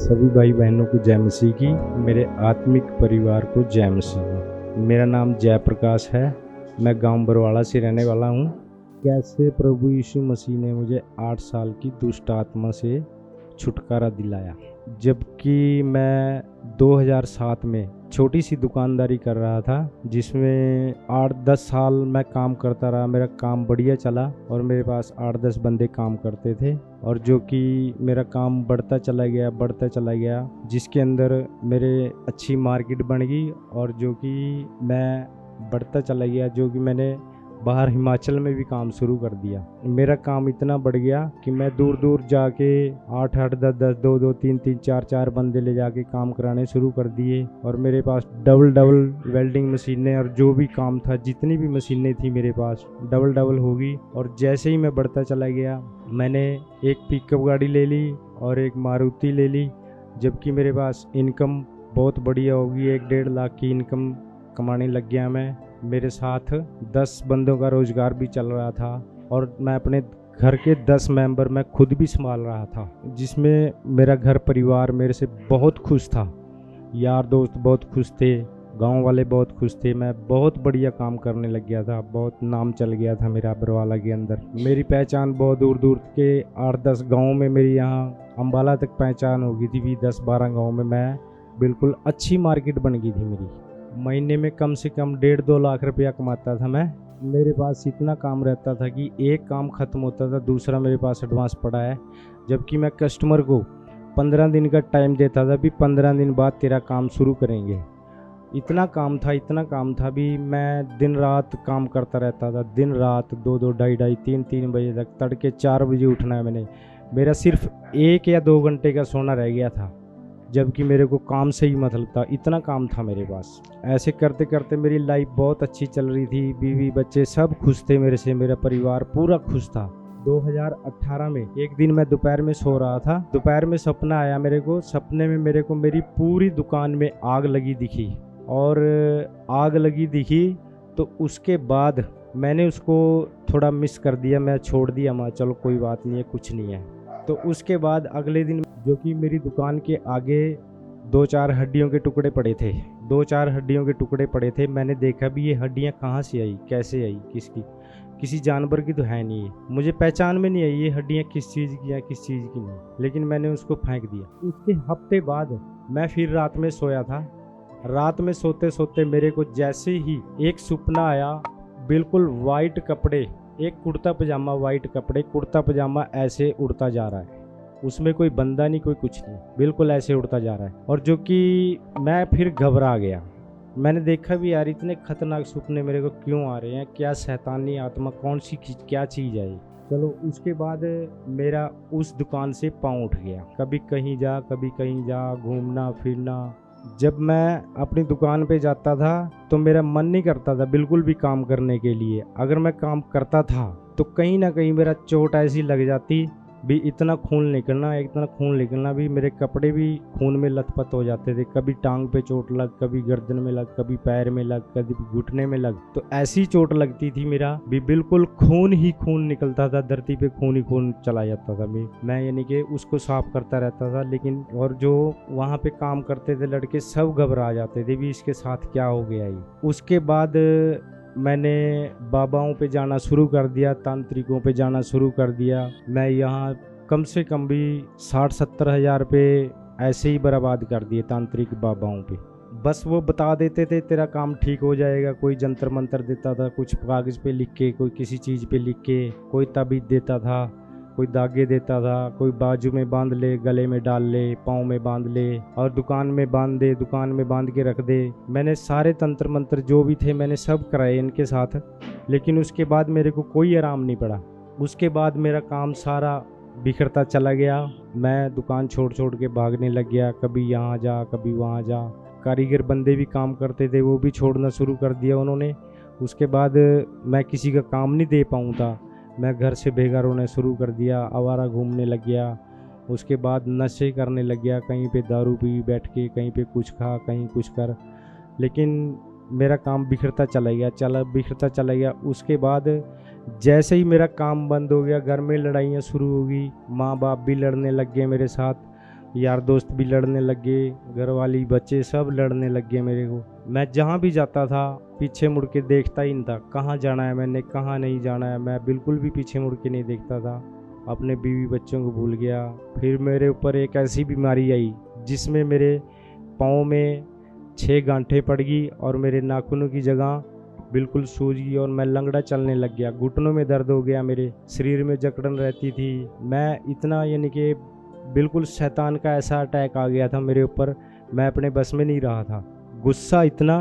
सभी भाई बहनों को जय मसीह की। मेरे आत्मिक परिवार को जय मसीह की। मेरा नाम जयप्रकाश है। मैं गांव बरवाड़ा से रहने वाला हूं। कैसे प्रभु यीशु मसीह ने मुझे 8 साल की दुष्ट आत्मा से छुटकारा दिलाया। जबकि मैं 2007 में छोटी सी दुकानदारी कर रहा था, जिसमें 8-10 साल मैं काम करता रहा। मेरा काम बढ़िया चला और मेरे पास 8-10 बंदे काम करते थे, और जो कि मेरा काम बढ़ता चला गया, जिसके अंदर मेरे अच्छी मार्केट बन गई, और जो कि मैं बढ़ता चला गया, जो कि मैंने बाहर हिमाचल में भी काम शुरू कर दिया। मेरा काम इतना बढ़ गया कि मैं दूर दूर जाके 8-8, 10-10, 2-2, 3-3, 4-4 बंदे ले जाके काम कराने शुरू कर दिए। और मेरे पास डबल वेल्डिंग मशीनें, और जो भी काम था, जितनी भी मशीनें थी मेरे पास, डबल होगी। और जैसे ही मैं बढ़ता चला गया, मैंने एक पिकअप गाड़ी ले ली और एक मारुति ले ली। जबकि मेरे पास इनकम बहुत बढ़िया होगी, 1-1.5 लाख की इनकम कमाने लग गया मैं। मेरे साथ 10 बंदों का रोजगार भी चल रहा था, और मैं अपने घर के 10 मेंबर मैं खुद भी संभाल रहा था, जिसमें मेरा घर परिवार मेरे से बहुत खुश था। यार दोस्त बहुत खुश थे, गांव वाले बहुत खुश थे। मैं बहुत बढ़िया काम करने लग गया था, बहुत नाम चल गया था मेरा बरवाला के अंदर। मेरी पहचान बहुत दूर दूर के 8-10 गाँव में, मेरी यहाँ अम्बाला तक पहचान हो गई थी भी। 10-12 गाँव में मैं बिल्कुल अच्छी मार्केट बन गई थी मेरी। महीने में कम से कम 1.5-2 लाख रुपया कमाता था मैं। मेरे पास इतना काम रहता था कि एक काम ख़त्म होता था, दूसरा मेरे पास एडवांस पड़ा है। जबकि मैं कस्टमर को 15 दिन का टाइम देता था, भी 15 दिन बाद तेरा काम शुरू करेंगे। इतना काम था भी। मैं दिन रात काम करता रहता था, दिन रात 2-2, 2:30, 3-3 बजे तक। तड़के 4 बजे उठना है मैंने। मेरा सिर्फ 1 या 2 घंटे का सोना रह गया था, जबकि मेरे को काम से ही मतलब था। इतना काम था मेरे पास। ऐसे करते करते मेरी लाइफ बहुत अच्छी चल रही थी। बीवी बच्चे सब खुश थे मेरे से, मेरा परिवार पूरा खुश था। 2018 में एक दिन मैं दोपहर में सो रहा था। दोपहर में सपना आया मेरे को। सपने में मेरे को मेरी पूरी दुकान में आग लगी दिखी, और आग लगी दिखी तो उसके बाद मैंने उसको थोड़ा मिस कर दिया। मैं छोड़ दिया, मैं चलो कोई बात नहीं है, कुछ नहीं है। तो उसके बाद अगले दिन, जो कि मेरी दुकान के आगे 2-4 हड्डियों के टुकड़े पड़े थे, 2-4 हड्डियों के टुकड़े पड़े थे। मैंने देखा भी ये हड्डियां कहाँ से आई, कैसे आई, किसकी, किसी जानवर की तो है नहीं है। मुझे पहचान में नहीं आई ये हड्डियां किस चीज़ की हैं, किस चीज़ की नहीं, लेकिन मैंने उसको फेंक दिया। उसके हफ्ते बाद मैं फिर रात में सोया था। रात में सोते सोते मेरे को जैसे ही एक सपना आया, बिल्कुल वाइट कपड़े, एक कुर्ता पजामा, वाइट कपड़े, कुर्ता पजामा ऐसे उड़ता जा रहा है। उसमें कोई बंदा नहीं, कोई कुछ नहीं, बिल्कुल ऐसे उड़ता जा रहा है। और जो कि मैं फिर घबरा गया। मैंने देखा भी यार इतने खतरनाक सपने मेरे को क्यों आ रहे हैं, क्या शैतानी आत्मा, कौन सी क्या चीज़ है। चलो उसके बाद मेरा उस दुकान से पाँव उठ गया। कभी कहीं जा, कभी कहीं जा, घूमना फिरना। जब मैं अपनी दुकान पे जाता था तो मेरा मन नहीं करता था बिल्कुल भी काम करने के लिए। अगर मैं काम करता था तो कहीं ना कहीं मेरा चोट ऐसी लग जाती भी, इतना खून निकलना भी, मेरे कपड़े भी खून में लथपथ हो जाते थे। कभी टांग पे चोट लग, कभी गर्दन में लग, कभी पैर में लग, कभी घुटने में लग। तो ऐसी चोट लगती थी मेरा भी, बिल्कुल खून ही खून निकलता था, धरती पे खून ही खून चला जाता था। मैं यानी कि उसको साफ करता रहता था। लेकिन और जो वहाँ पे काम करते थे लड़के सब घबरा जाते थे भी, इसके साथ क्या हो गया ये। उसके बाद मैंने बाबाओं पे जाना शुरू कर दिया, तांत्रिकों पे जाना शुरू कर दिया। मैं यहाँ कम से कम भी 60-70 हज़ार रुपये ऐसे ही बर्बाद कर दिए तांत्रिक बाबाओं पे। बस वो बता देते थे तेरा काम ठीक हो जाएगा। कोई जंतर मंतर देता था, कुछ कागज़ पे लिख के, कोई किसी चीज़ पे लिख के, कोई ताबीज़ देता था, कोई धागे देता था, कोई बाजू में बांध ले, गले में डाल ले, पाँव में बांध ले, और दुकान में बांध दे, दुकान में बांध के रख दे। मैंने सारे तंत्र मंत्र जो भी थे मैंने सब कराए इनके साथ, लेकिन उसके बाद मेरे को कोई आराम नहीं पड़ा। उसके बाद मेरा काम सारा बिखरता चला गया। मैं दुकान छोड़ छोड़ के भागने लग गया, कभी यहाँ जा, कभी वहाँ जा। कारीगर बंदे भी काम करते थे, वो भी छोड़ना शुरू कर दिया उन्होंने। उसके बाद मैं किसी का काम नहीं दे पाऊँ था। मैं घर से बेघर होने शुरू कर दिया, आवारा घूमने लग गया। उसके बाद नशे करने लग गया, कहीं पे दारू पी बैठ के, कहीं पे कुछ खा, कहीं कुछ कर। लेकिन मेरा काम बिखरता चला गया। उसके बाद जैसे ही मेरा काम बंद हो गया, घर में लड़ाइयाँ शुरू हो गई, माँ बाप भी लड़ने लग गए मेरे साथ। यार दोस्त भी लड़ने लग गए, घर वाली बच्चे सब लड़ने लग गए मेरे को। मैं जहाँ भी जाता था पीछे मुड़ के देखता ही नहीं था, कहाँ जाना है मैंने, कहाँ नहीं जाना है, मैं बिल्कुल भी पीछे मुड़ के नहीं देखता था। अपने बीवी बच्चों को भूल गया। फिर मेरे ऊपर एक ऐसी बीमारी आई जिसमें मेरे पाँव में 6 गांठें पड़ गई और मेरे नाखूनों की जगह बिल्कुल सूज गई और मैं लंगड़ा चलने लग गया। घुटनों में दर्द हो गया, मेरे शरीर में जकड़न रहती थी। मैं इतना यानी कि बिल्कुल शैतान का ऐसा अटैक आ गया था मेरे ऊपर, मैं अपने बस में नहीं रहा था। गुस्सा इतना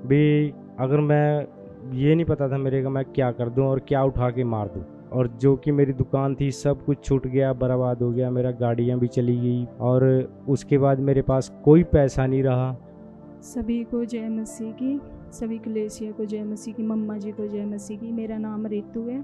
भी, अगर मैं ये नहीं पता था मेरे का मैं क्या कर दूं और क्या उठा के मार दूं। और जो कि मेरी दुकान थी सब कुछ छूट गया, बर्बाद हो गया, मेरा गाड़ियाँ भी चली गई और उसके बाद मेरे पास कोई पैसा नहीं रहा। सभी को जय मसीह की, सभी कलेसिया को जय मसीह की, मम्मा जी को जय मसीह की। मेरा नाम रितु है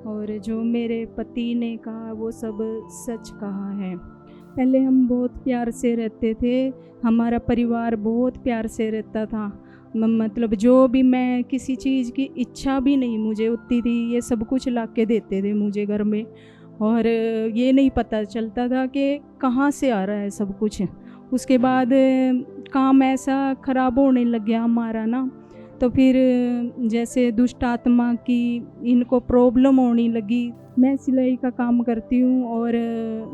और जो मेरे पति ने कहा वो सब सच कहा है। पहले हम बहुत प्यार से रहते थे, हमारा परिवार बहुत प्यार से रहता था। मतलब जो भी मैं किसी चीज़ की इच्छा भी नहीं मुझे होती थी, ये सब कुछ ला के देते थे मुझे घर में, और ये नहीं पता चलता था कि कहाँ से आ रहा है सब कुछ। उसके बाद काम ऐसा ख़राब होने लग गया हमारा ना, तो फिर जैसे दुष्ट आत्मा की इनको प्रॉब्लम होने लगी। मैं सिलाई का काम करती हूँ और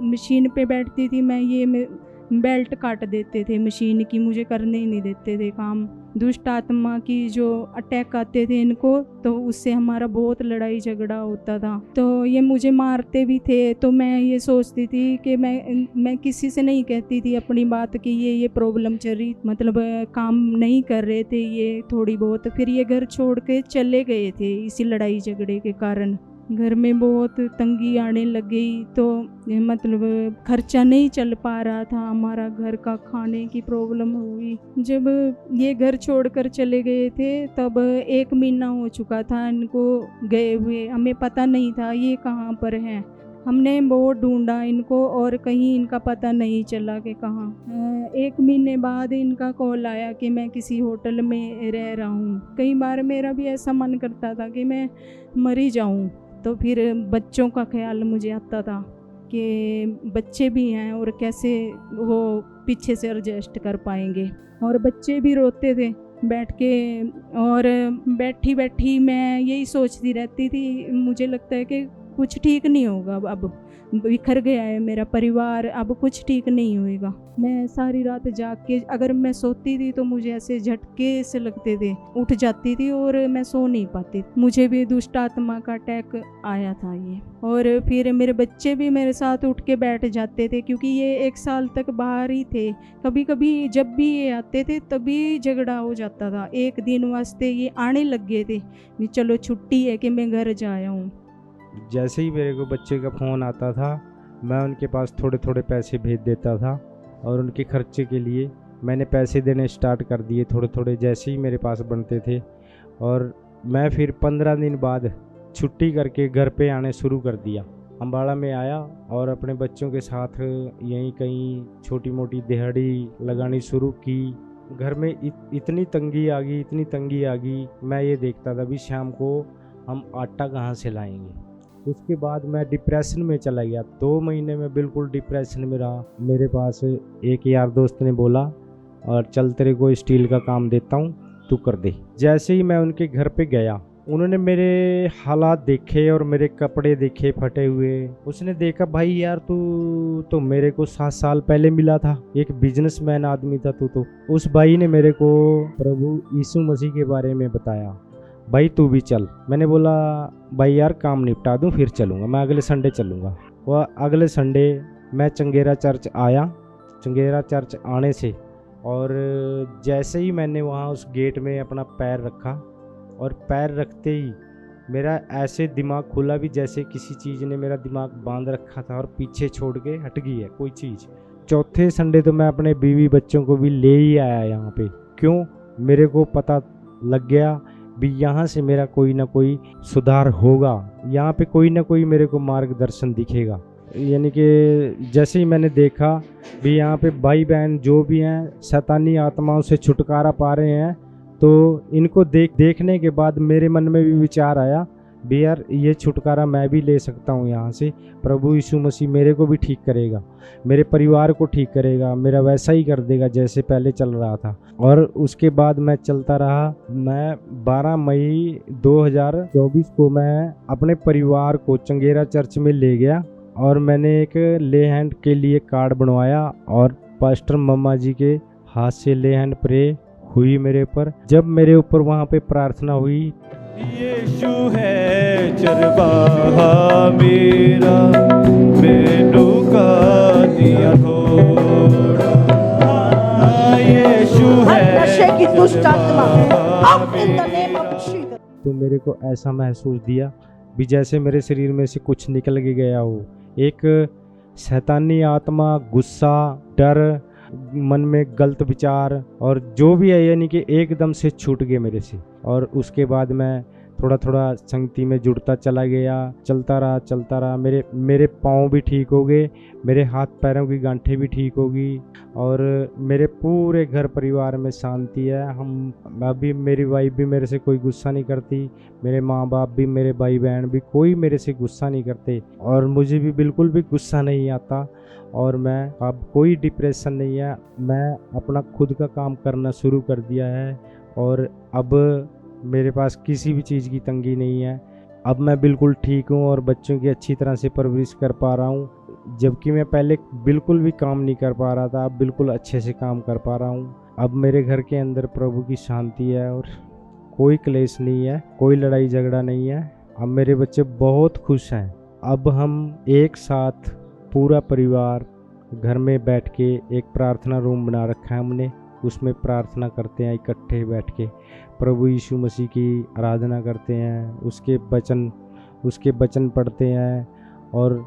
मशीन पे बैठती थी मैं, ये बेल्ट काट देते थे मशीन की, मुझे करने ही नहीं देते थे काम। दुष्ट आत्मा की जो अटैक आते थे इनको, तो उससे हमारा बहुत लड़ाई झगड़ा होता था। तो ये मुझे मारते भी थे, तो मैं ये सोचती थी कि मैं किसी से नहीं कहती थी अपनी बात कि ये प्रॉब्लम चल रही, मतलब काम नहीं कर रहे थे ये थोड़ी बहुत। फिर ये घर छोड़ के चले गए थे इसी लड़ाई झगड़े के कारण। घर में बहुत तंगी आने लग गई, तो मतलब खर्चा नहीं चल पा रहा था हमारा, घर का खाने की प्रॉब्लम हुई। जब ये घर छोड़कर चले गए थे तब 1 महीना हो चुका था इनको गए हुए, हमें पता नहीं था ये कहाँ पर हैं। हमने बहुत ढूंढा इनको और कहीं इनका पता नहीं चला कि कहाँ। 1 महीने बाद इनका कॉल आया कि मैं किसी होटल में रह रहा हूँ। कई बार मेरा भी ऐसा मन करता था कि मैं मर ही जाऊँ, तो फिर बच्चों का ख्याल मुझे आता था कि बच्चे भी हैं और कैसे वो पीछे से एडजस्ट कर पाएंगे। और बच्चे भी रोते थे बैठ के, और बैठी बैठी मैं यही सोचती रहती थी, मुझे लगता है कि कुछ ठीक नहीं होगा, अब बिखर गया है मेरा परिवार, अब कुछ ठीक नहीं होएगा। मैं सारी रात जाग के, अगर मैं सोती थी तो मुझे ऐसे झटके से लगते थे, उठ जाती थी और मैं सो नहीं पाती। मुझे भी दुष्ट आत्मा का अटैक आया था ये। और फिर मेरे बच्चे भी मेरे साथ उठ के बैठ जाते थे, क्योंकि ये 1 साल तक बाहर ही थे। कभी कभी जब भी ये आते थे तभी झगड़ा हो जाता था। 1 दिन वास्ते ये आने लग गए थे, चलो छुट्टी है कि मैं घर जा आया हूँ। जैसे ही मेरे को बच्चे का फ़ोन आता था मैं उनके पास थोड़े थोड़े पैसे भेज देता था और उनके खर्चे के लिए मैंने पैसे देने स्टार्ट कर दिए थोड़े थोड़े, जैसे ही मेरे पास बनते थे। और मैं फिर 15 दिन बाद छुट्टी करके घर पे आने शुरू कर दिया। अम्बाड़ा में आया और अपने बच्चों के साथ यहीं कहीं छोटी मोटी दिहाड़ी लगानी शुरू की। घर में इतनी तंगी आ गई, इतनी तंगी आ गई, मैं ये देखता था भी शाम को हम आटा कहाँ से लाएंगे। उसके बाद मैं डिप्रेशन में चला गया। 2 महीने में बिल्कुल डिप्रेशन में रहा। मेरे पास एक यार दोस्त ने बोला, और चल तेरे को स्टील का काम देता हूँ, तू कर दे। जैसे ही मैं उनके घर पे गया, उन्होंने मेरे हालात देखे और मेरे कपड़े देखे फटे हुए। उसने देखा, भाई यार तू तो मेरे को 7 साल पहले मिला था, एक बिजनेसमैन आदमी था तू तो। उस भाई ने मेरे को प्रभु यीशु मसीह के बारे में बताया, भाई तू भी चल। मैंने बोला भाई यार काम निपटा दूं फिर चलूँगा, मैं अगले संडे चलूँगा। वह अगले संडे मैं चंगेरा चर्च आया। चंगेरा चर्च आने से और जैसे ही मैंने वहाँ उस गेट में अपना पैर रखा, और पैर रखते ही मेरा ऐसे दिमाग खुला भी जैसे किसी चीज़ ने मेरा दिमाग बांध रखा था और पीछे छोड़ के हट गई है कोई चीज़। चौथे संडे तो मैं अपने बीवी बच्चों को भी ले ही आया यहाँ पे। क्यों? मेरे को पता लग गया भी यहाँ से मेरा कोई ना कोई सुधार होगा, यहाँ पे कोई ना कोई मेरे को मार्गदर्शन दिखेगा। यानी कि जैसे ही मैंने देखा भी यहाँ पे भाई बहन जो भी हैं शैतानी आत्माओं से छुटकारा पा रहे हैं, तो इनको देखने के बाद मेरे मन में भी विचार आया भी यार ये छुटकारा मैं भी ले सकता हूँ यहाँ से। प्रभु यीशु मसीह मेरे को भी ठीक करेगा, मेरे परिवार को ठीक करेगा, मेरा वैसा ही कर देगा जैसे पहले चल रहा था। और उसके बाद मैं चलता रहा। मैं 12 मई 2024 को मैं अपने परिवार को चंगेरा चर्च में ले गया और मैंने एक ले हैंड के लिए कार्ड बनवाया और पास्टर मम्मा जी के हाथ से ले हैंड प्रे हुई मेरे ऊपर। जब मेरे ऊपर वहाँ पे प्रार्थना हुई, यीशु है चरवाहा मेरा, मैनू का दिया थोड़ा। यीशु हर है नशे की दुष्ट आत्मा अब इन द चरवाहा नेम ऑफ मेरा। जीसस। तो मेरे को ऐसा महसूस दिया भी जैसे मेरे शरीर में से कुछ निकल के गया हो। एक शैतानी आत्मा, गुस्सा, डर, मन में गलत विचार और जो भी है यानी कि एकदम से छूट गए मेरे से। और उसके बाद मैं थोड़ा थोड़ा संगति में जुड़ता चला गया, चलता रहा। मेरे पाँव भी ठीक हो गए, मेरे हाथ पैरों की गांठें भी ठीक हो गई और मेरे पूरे घर परिवार में शांति है। अभी मेरी वाइफ भी मेरे से कोई गुस्सा नहीं करती, मेरे माँ बाप भी, मेरे भाई बहन भी, कोई मेरे से गुस्सा नहीं करते और मुझे भी बिल्कुल भी गुस्सा नहीं आता। और मैं अब कोई डिप्रेशन नहीं है। मैं अपना खुद का काम करना शुरू कर दिया है और अब मेरे पास किसी भी चीज़ की तंगी नहीं है। अब मैं बिल्कुल ठीक हूँ और बच्चों की अच्छी तरह से परवरिश कर पा रहा हूँ। जबकि मैं पहले बिल्कुल भी काम नहीं कर पा रहा था, अब बिल्कुल अच्छे से काम कर पा रहा हूँ। अब मेरे घर के अंदर प्रभु की शांति है और कोई क्लेश नहीं है, कोई लड़ाई झगड़ा नहीं है। अब मेरे बच्चे बहुत खुश हैं। अब हम एक साथ पूरा परिवार घर में बैठ के एक प्रार्थना रूम बना रखा है हमने, उसमें प्रार्थना करते हैं इकट्ठे बैठ के, प्रभु यीशु मसीह की आराधना करते हैं, उसके वचन पढ़ते हैं और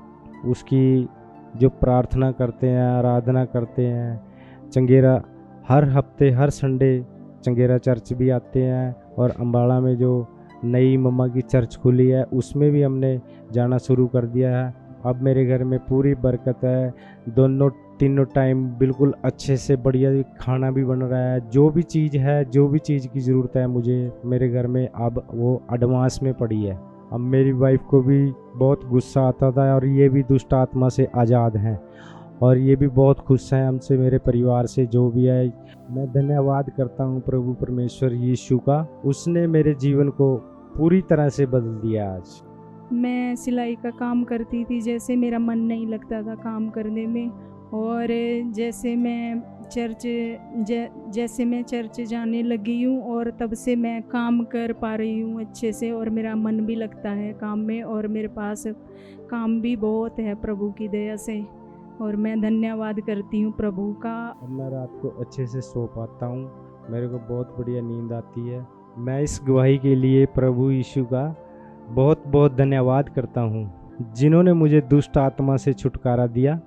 उसकी जो प्रार्थना करते हैं, आराधना करते हैं। चंगेरा हर हफ्ते, हर संडे चंगेरा चर्च भी आते हैं और अम्बाड़ा में जो नई मम्मा की चर्च खुली है उसमें भी हमने जाना शुरू कर दिया है। अब मेरे घर में पूरी बरकत है, दोनों तीनों टाइम बिल्कुल अच्छे से बढ़िया खाना भी बन रहा है। जो भी चीज़ है, जो भी चीज़ की ज़रूरत है मुझे मेरे घर में अब वो एडवांस में पड़ी है। अब मेरी वाइफ को भी बहुत गुस्सा आता था और ये भी दुष्ट आत्मा से आज़ाद हैं और ये भी बहुत खुश हैं हमसे, मेरे परिवार से जो भी है। मैं धन्यवाद करता हूँ प्रभु परमेश्वर यीशु का, उसने मेरे जीवन को पूरी तरह से बदल दिया। आज मैं सिलाई का काम करती थी, जैसे मेरा मन नहीं लगता था काम करने में और जैसे मैं चर्च जाने लगी हूँ और तब से मैं काम कर पा रही हूँ अच्छे से और मेरा मन भी लगता है काम में और मेरे पास काम भी बहुत है प्रभु की दया से और मैं धन्यवाद करती हूँ प्रभु का। अब मैं रात को अच्छे से सो पाता हूँ, मेरे को बहुत बढ़िया नींद आती है। मैं इस गवाही के लिए प्रभु यीशु का बहुत बहुत धन्यवाद करता हूँ जिन्होंने मुझे दुष्ट आत्मा से छुटकारा दिया।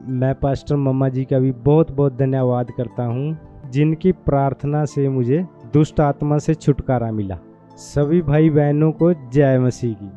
मैं पास्टर मम्मा जी का भी बहुत बहुत धन्यवाद करता हूँ जिनकी प्रार्थना से मुझे दुष्ट आत्मा से छुटकारा मिला। सभी भाई बहनों को जय मसीह की।